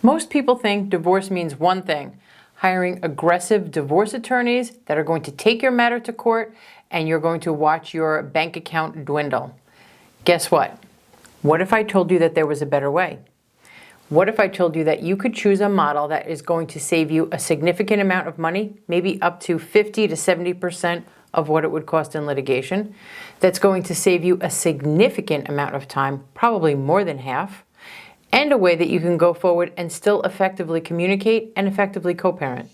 Most people think divorce means one thing: hiring aggressive divorce attorneys that are going to take your matter to court and you're going to watch your bank account dwindle. Guess what? What if I told you that there was a better way? What if I told you that you could choose a model that is going to save you a significant amount of money, maybe up to 50 to 70% of what it would cost in litigation, that's going to save you a significant amount of time, probably more than half, and a way that you can go forward and still effectively communicate and effectively co-parent?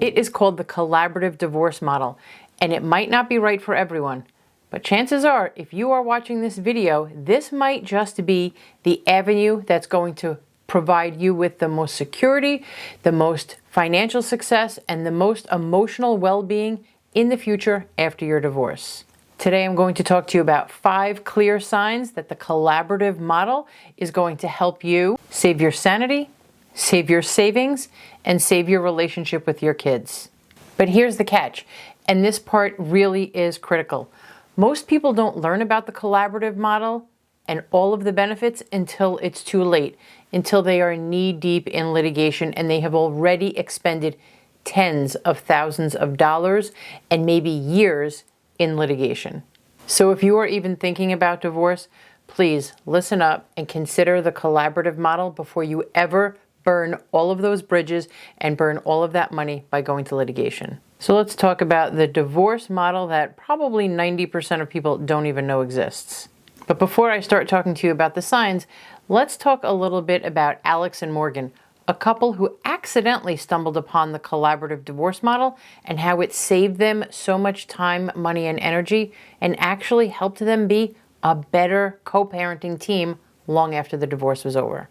It is called the collaborative divorce model, and it might not be right for everyone. But chances are, if you are watching this video, this might just be the avenue that's going to provide you with the most security, the most financial success, and the most emotional well-being in the future after your divorce. Today I'm going to talk to you about 5 clear signs that the collaborative model is going to help you save your sanity, save your savings, and save your relationship with your kids. But here's the catch, and this part really is critical. Most people don't learn about the collaborative model and all of the benefits until it's too late, until they are knee-deep in litigation and they have already expended tens of thousands of dollars and maybe years in litigation. So if you are even thinking about divorce, please listen up and consider the collaborative model before you ever burn all of those bridges and burn all of that money by going to litigation. So let's talk about the divorce model that probably 90% of people don't even know exists. But before I start talking to you about the signs, let's talk a little bit about Alex and Morgan, a couple who accidentally stumbled upon the collaborative divorce model and how it saved them so much time, money, and energy, and actually helped them be a better co-parenting team long after the divorce was over.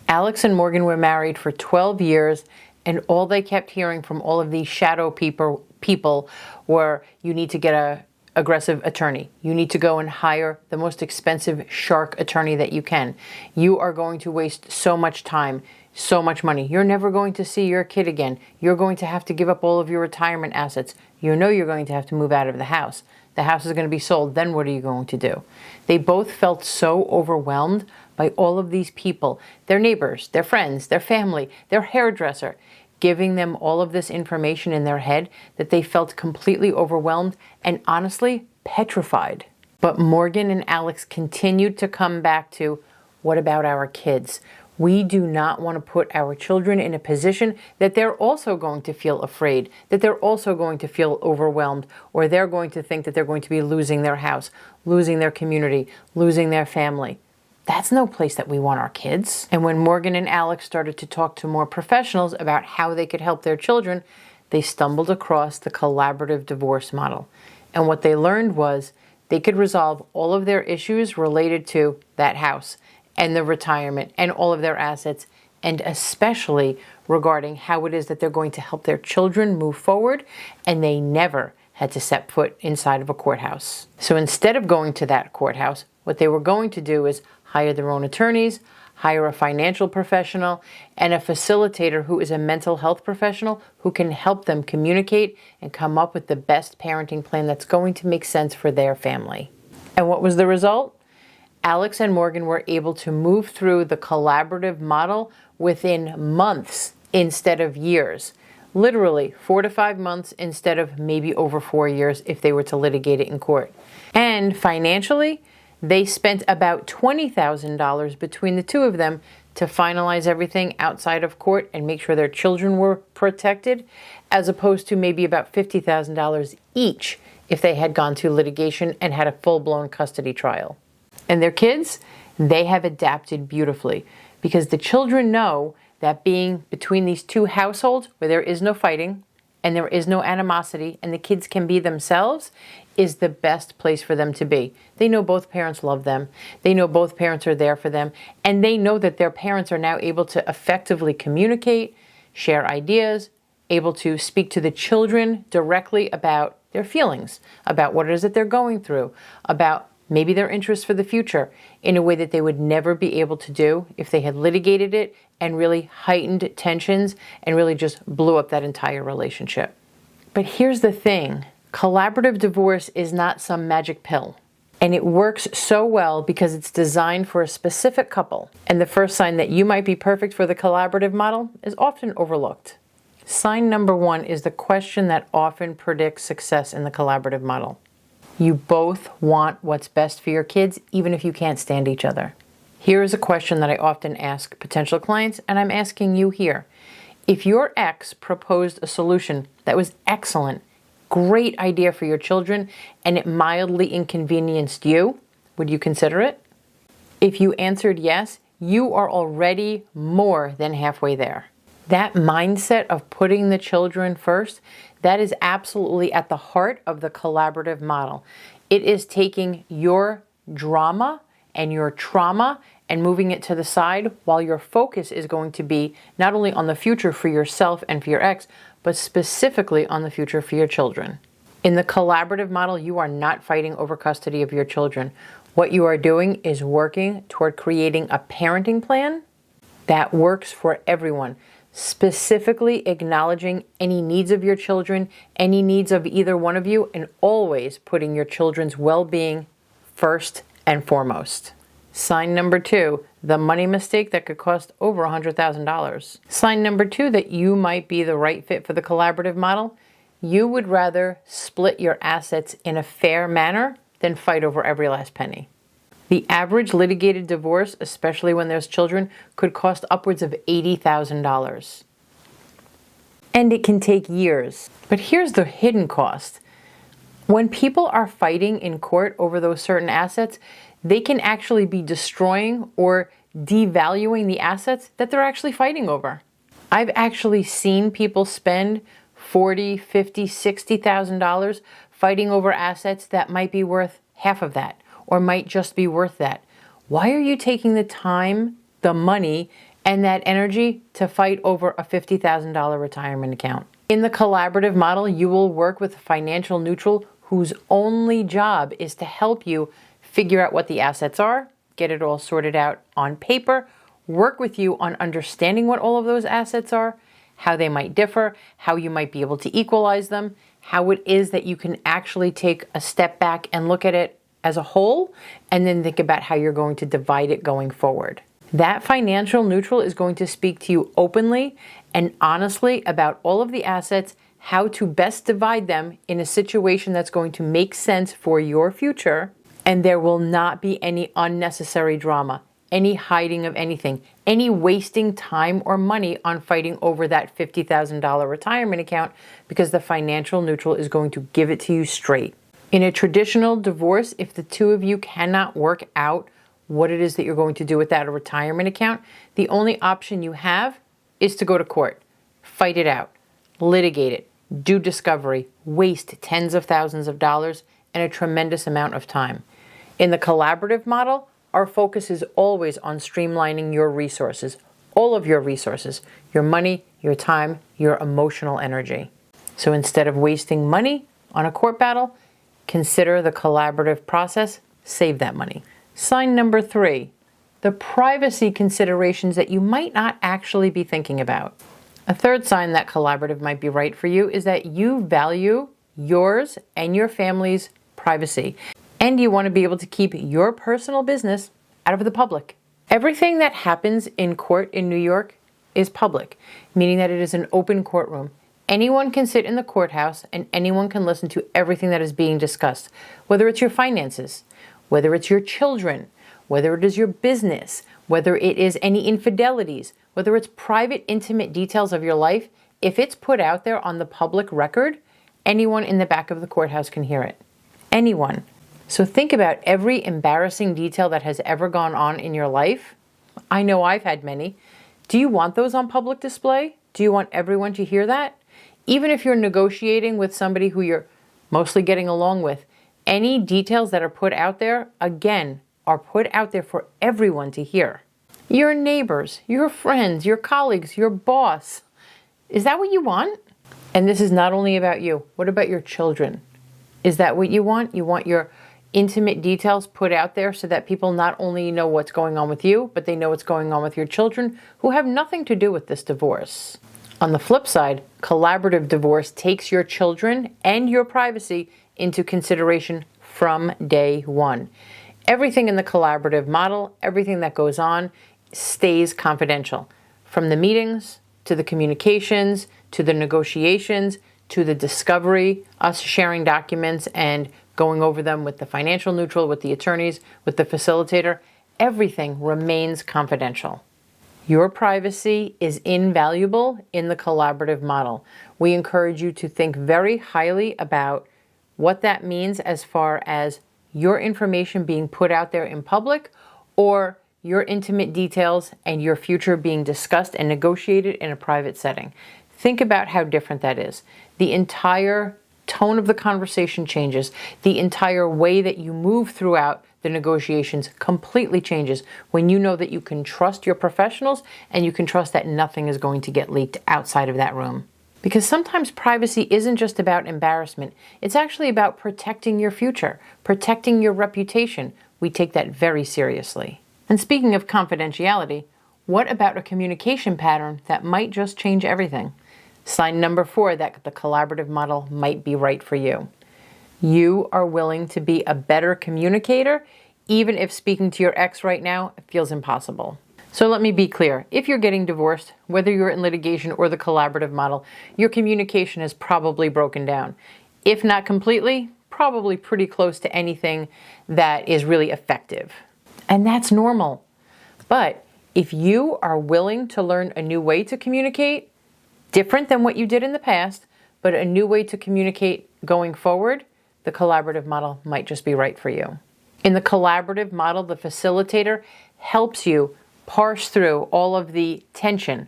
Alex and Morgan were married for 12 years, and all they kept hearing from all of these shadow people were, you need to get an aggressive attorney. You need to go and hire the most expensive shark attorney that you can. You are going to waste so much time, so much money. You're never going to see your kid again. You're going to have to give up all of your retirement assets. You know you're going to have to move out of the house. The house is going to be sold. Then what are you going to do? They both felt so overwhelmed by all of these people, their neighbors, their friends, their family, their hairdresser, giving them all of this information in their head that they felt completely overwhelmed and honestly petrified. But Morgan and Alex continued to come back to, what about our kids? We do not want to put our children in a position that they're also going to feel afraid, that they're also going to feel overwhelmed, or they're going to think that they're going to be losing their house, losing their community, losing their family. That's no place that we want our kids. And when Morgan and Alex started to talk to more professionals about how they could help their children, they stumbled across the collaborative divorce model. And what they learned was they could resolve all of their issues related to that house and the retirement and all of their assets, and especially regarding how it is that they're going to help their children move forward, and they never had to set foot inside of a courthouse. So instead of going to that courthouse, what they were going to do is hire their own attorneys, hire a financial professional, and a facilitator who is a mental health professional who can help them communicate and come up with the best parenting plan that's going to make sense for their family. And what was the result? Alex and Morgan were able to move through the collaborative model within months instead of years. Literally 4 to 5 months instead of maybe over 4 years if they were to litigate it in court. And financially, they spent about $20,000 between the two of them to finalize everything outside of court and make sure their children were protected, as opposed to maybe about $50,000 each if they had gone to litigation and had a full-blown custody trial. And their kids, they have adapted beautifully, because the children know that being between these two households where there is no fighting and there is no animosity and the kids can be themselves is the best place for them to be. They know both parents love them. They know both parents are there for them. And they know that their parents are now able to effectively communicate, share ideas, able to speak to the children directly about their feelings, about what it is that they're going through, about maybe their interests for the future, in a way that they would never be able to do if they had litigated it and really heightened tensions and really just blew up that entire relationship. But here's the thing. Collaborative divorce is not some magic pill. And it works so well because it's designed for a specific couple. And the first sign that you might be perfect for the collaborative model is often overlooked. Sign number 1 is the question that often predicts success in the collaborative model. You both want what's best for your kids, even if you can't stand each other. Here is a question that I often ask potential clients, and I'm asking you here. If your ex proposed a solution that was excellent, great idea for your children, and it mildly inconvenienced you, would you consider it? If you answered yes, you are already more than halfway there. That mindset of putting the children first, that is absolutely at the heart of the collaborative model. It is taking your drama and your trauma and moving it to the side while your focus is going to be not only on the future for yourself and for your ex, but specifically on the future for your children. In the collaborative model, you are not fighting over custody of your children. What you are doing is working toward creating a parenting plan that works for everyone, specifically acknowledging any needs of your children, any needs of either one of you, and always putting your children's well-being first and foremost. Sign number 2, the money mistake that could cost over $100,000. Sign number 2 that you might be the right fit for the collaborative model. You would rather split your assets in a fair manner than fight over every last penny. The average litigated divorce, especially when there's children, could cost upwards of $80,000. And it can take years. But here's the hidden cost. When people are fighting in court over those certain assets, they can actually be destroying or devaluing the assets that they're actually fighting over. I've actually seen people spend $40,000, $50,000, $60,000 fighting over assets that might be worth half of that or might just be worth that. Why are you taking the time, the money, and that energy to fight over a $50,000 retirement account? In the collaborative model, you will work with a financial neutral whose only job is to help you figure out what the assets are, get it all sorted out on paper, work with you on understanding what all of those assets are, how they might differ, how you might be able to equalize them, how it is that you can actually take a step back and look at it as a whole, and then think about how you're going to divide it going forward. That financial neutral is going to speak to you openly and honestly about all of the assets, how to best divide them in a situation that's going to make sense for your future, and there will not be any unnecessary drama, any hiding of anything, any wasting time or money on fighting over that $50,000 retirement account, because the financial neutral is going to give it to you straight. In a traditional divorce, if the two of you cannot work out what it is that you're going to do with that retirement account, the only option you have is to go to court, fight it out, litigate it, do discovery, waste tens of thousands of dollars and a tremendous amount of time. In the collaborative model, our focus is always on streamlining your resources, all of your resources, your money, your time, your emotional energy. So instead of wasting money on a court battle, consider the collaborative process, save that money. Sign number 3, the privacy considerations that you might not actually be thinking about. A third sign that collaborative might be right for you is that you value yours and your family's privacy, and you want to be able to keep your personal business out of the public. Everything that happens in court in New York is public, meaning that it is an open courtroom. Anyone can sit in the courthouse and anyone can listen to everything that is being discussed, whether it's your finances, whether it's your children, whether it is your business, whether it is any infidelities, whether it's private, intimate details of your life. If it's put out there on the public record, anyone in the back of the courthouse can hear it. Anyone. So think about every embarrassing detail that has ever gone on in your life. I know I've had many. Do you want those on public display? Do you want everyone to hear that? Even if you're negotiating with somebody who you're mostly getting along with, any details that are put out there, again, are put out there for everyone to hear. Your neighbors, your friends, your colleagues, your boss. Is that what you want? And this is not only about you. What about your children? Is that what you want? You want your intimate details put out there so that people not only know what's going on with you, but they know what's going on with your children who have nothing to do with this divorce. On the flip side, collaborative divorce takes your children and your privacy into consideration from day one. Everything in the collaborative model, everything that goes on, stays confidential. From the meetings, to the communications, to the negotiations, to the discovery, us sharing documents and going over them with the financial neutral, with the attorneys, with the facilitator, everything remains confidential. Your privacy is invaluable in the collaborative model. We encourage you to think very highly about what that means as far as your information being put out there in public or your intimate details and your future being discussed and negotiated in a private setting. Think about how different that is. The entire tone of the conversation changes. The entire way that you move throughout the negotiations completely changes when you know that you can trust your professionals and you can trust that nothing is going to get leaked outside of that room. Because sometimes privacy isn't just about embarrassment. It's actually about protecting your future, protecting your reputation. We take that very seriously. And speaking of confidentiality, what about a communication pattern that might just change everything? Sign number 4 that the collaborative model might be right for you. You are willing to be a better communicator, even if speaking to your ex right now feels impossible. So let me be clear. If you're getting divorced, whether you're in litigation or the collaborative model, your communication is probably broken down. If not completely, probably pretty close to anything that is really effective. And that's normal. But if you are willing to learn a new way to communicate, different than what you did in the past, but a new way to communicate going forward, the collaborative model might just be right for you. In the collaborative model, the facilitator helps you parse through all of the tension,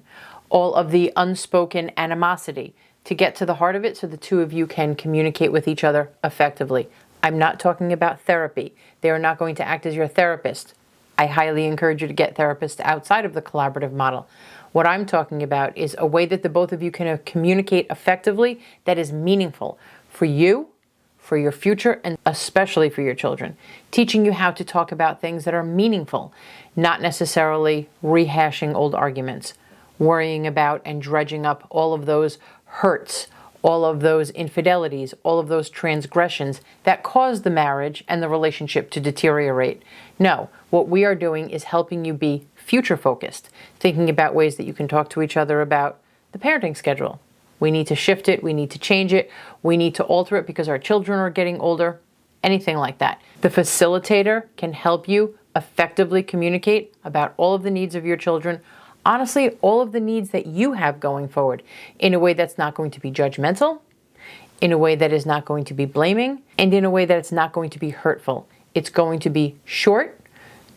all of the unspoken animosity to get to the heart of it so the two of you can communicate with each other effectively. I'm not talking about therapy. They are not going to act as your therapist. I highly encourage you to get therapists outside of the collaborative model. What I'm talking about is a way that the both of you can communicate effectively that is meaningful for you, for your future, and especially for your children. Teaching you how to talk about things that are meaningful, not necessarily rehashing old arguments, worrying about and dredging up all of those hurts, all of those infidelities, all of those transgressions that caused the marriage and the relationship to deteriorate. No, what we are doing is helping you be future focused, thinking about ways that you can talk to each other about the parenting schedule. We need to shift it, we need to change it, we need to alter it because our children are getting older, anything like that. The facilitator can help you effectively communicate about all of the needs of your children, honestly, all of the needs that you have going forward in a way that's not going to be judgmental, in a way that is not going to be blaming, and in a way that it's not going to be hurtful. It's going to be short,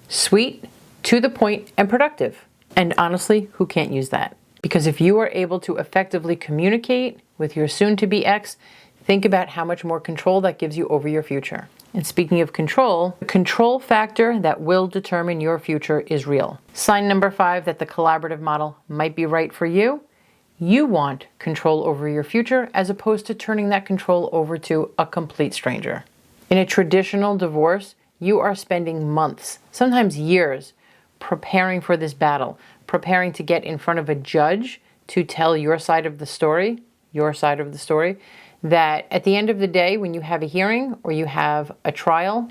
sweet, to the point, and productive. And honestly, who can't use that? Because if you are able to effectively communicate with your soon-to-be ex, think about how much more control that gives you over your future. And speaking of control, the control factor that will determine your future is real. Sign number 5 that the collaborative model might be right for you. You want control over your future as opposed to turning that control over to a complete stranger. In a traditional divorce, you are spending months, sometimes years, preparing for this battle, preparing to get in front of a judge to tell your side of the story, that at the end of the day, when you have a hearing or you have a trial,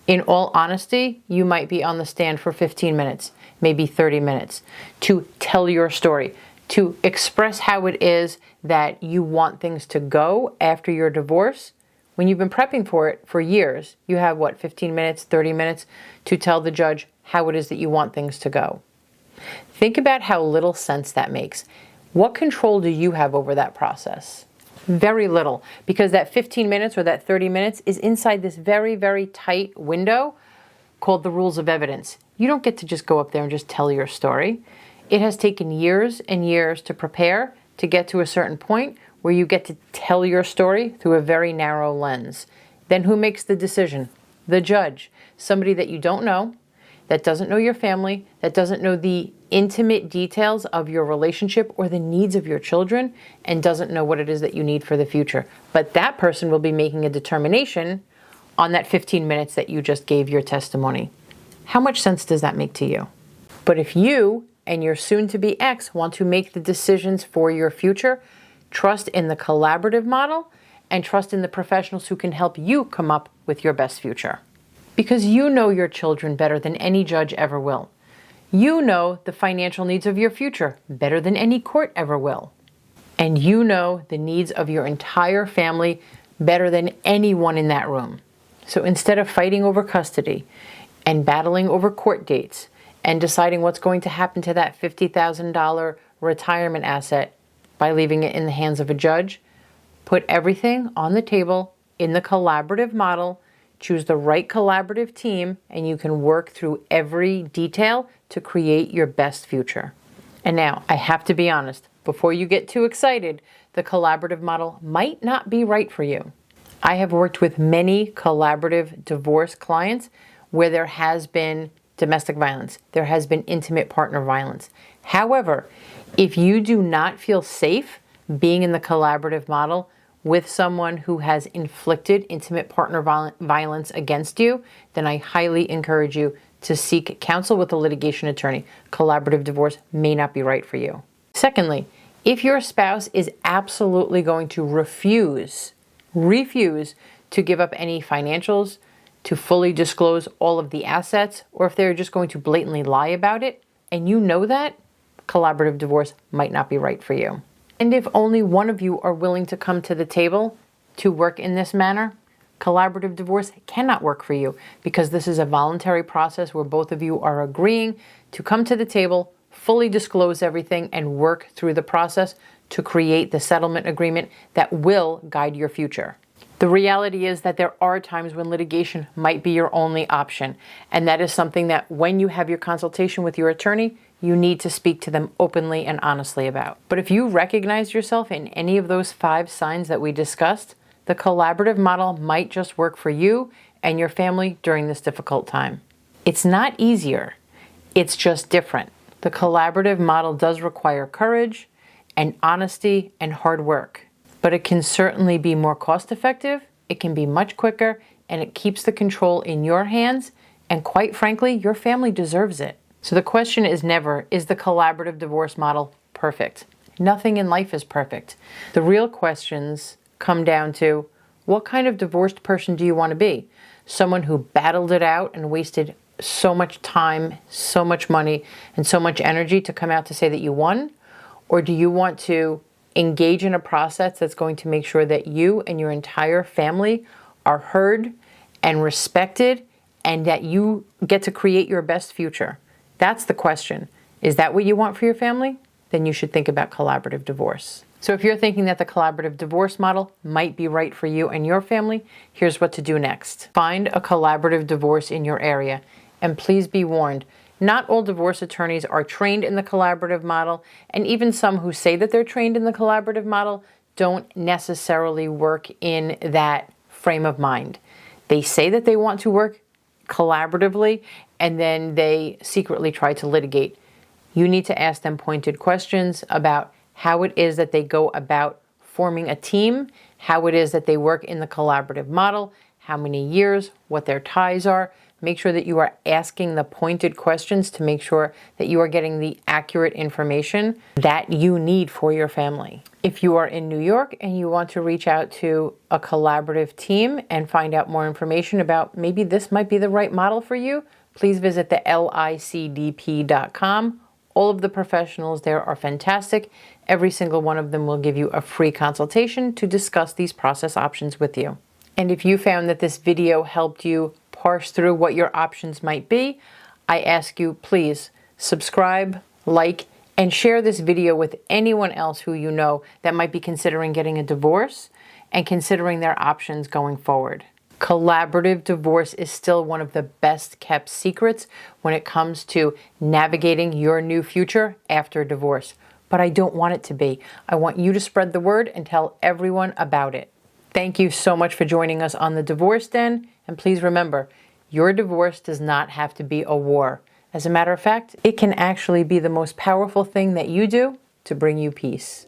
in all honesty, you might be on the stand for 15 minutes, maybe 30 minutes, to tell your story, to express how it is that you want things to go after your divorce. When you've been prepping for it for years, you have 15 minutes, 30 minutes to tell the judge how it is that you want things to go. Think about how little sense that makes. What control do you have over that process? Very little, because that 15 minutes or that 30 minutes is inside this very, very tight window called the rules of evidence. You don't get to just go up there and just tell your story. It has taken years and years to prepare to get to a certain point where you get to tell your story through a very narrow lens. Then who makes the decision? The judge. Somebody that you don't know, that doesn't know your family, that doesn't know the intimate details of your relationship or the needs of your children, and doesn't know what it is that you need for the future. But that person will be making a determination on that 15 minutes that you just gave your testimony. How much sense does that make to you? But if you and your soon-to-be ex want to make the decisions for your future, trust in the collaborative model and trust in the professionals who can help you come up with your best future. Because you know your children better than any judge ever will. You know the financial needs of your future better than any court ever will. And you know the needs of your entire family better than anyone in that room. So instead of fighting over custody and battling over court dates and deciding what's going to happen to that $50,000 retirement asset by leaving it in the hands of a judge, put everything on the table in the collaborative model, choose the right collaborative team, and you can work through every detail to create your best future. And now, I have to be honest, before you get too excited, the collaborative model might not be right for you. I have worked with many collaborative divorce clients where there has been domestic violence, there has been intimate partner violence. However, if you do not feel safe being in the collaborative model with someone who has inflicted intimate partner violence against you, then I highly encourage you to seek counsel with a litigation attorney. Collaborative divorce may not be right for you. Secondly, if your spouse is absolutely going to refuse to give up any financials, to fully disclose all of the assets, or if they're just going to blatantly lie about it, and you know that, collaborative divorce might not be right for you. And if only one of you are willing to come to the table to work in this manner, collaborative divorce cannot work for you because this is a voluntary process where both of you are agreeing to come to the table, fully disclose everything, and work through the process to create the settlement agreement that will guide your future. The reality is that there are times when litigation might be your only option, and that is something that when you have your consultation with your attorney, you need to speak to them openly and honestly about. But if you recognize yourself in any of those 5 signs that we discussed, the collaborative model might just work for you and your family during this difficult time. It's not easier, it's just different. The collaborative model does require courage and honesty and hard work, but it can certainly be more cost-effective, it can be much quicker, and it keeps the control in your hands, and quite frankly, your family deserves it. So the question is never, is the collaborative divorce model perfect? Nothing in life is perfect. The real questions come down to, what kind of divorced person do you want to be? Someone who battled it out and wasted so much time, so much money, and so much energy to come out to say that you won? Or do you want to engage in a process that's going to make sure that you and your entire family are heard and respected and that you get to create your best future? That's the question. Is that what you want for your family? Then you should think about collaborative divorce. So if you're thinking that the collaborative divorce model might be right for you and your family, here's what to do next. Find a collaborative divorce in your area. And please be warned, not all divorce attorneys are trained in the collaborative model, and even some who say that they're trained in the collaborative model don't necessarily work in that frame of mind. They say that they want to work collaboratively, and then they secretly try to litigate. You need to ask them pointed questions about how it is that they go about forming a team, how it is that they work in the collaborative model, how many years, what their ties are. Make sure that you are asking the pointed questions to make sure that you are getting the accurate information that you need for your family. If you are in New York and you want to reach out to a collaborative team and find out more information about maybe this might be the right model for you, please visit the licdp.com. All of the professionals there are fantastic. Every single one of them will give you a free consultation to discuss these process options with you. And if you found that this video helped you parse through what your options might be, I ask you, please subscribe, like, and share this video with anyone else who you know that might be considering getting a divorce and considering their options going forward. Collaborative divorce is still one of the best kept secrets when it comes to navigating your new future after divorce. But I don't want it to be. I want you to spread the word and tell everyone about it. Thank you so much for joining us on The Divorce Den. And please remember, your divorce does not have to be a war. As a matter of fact, it can actually be the most powerful thing that you do to bring you peace.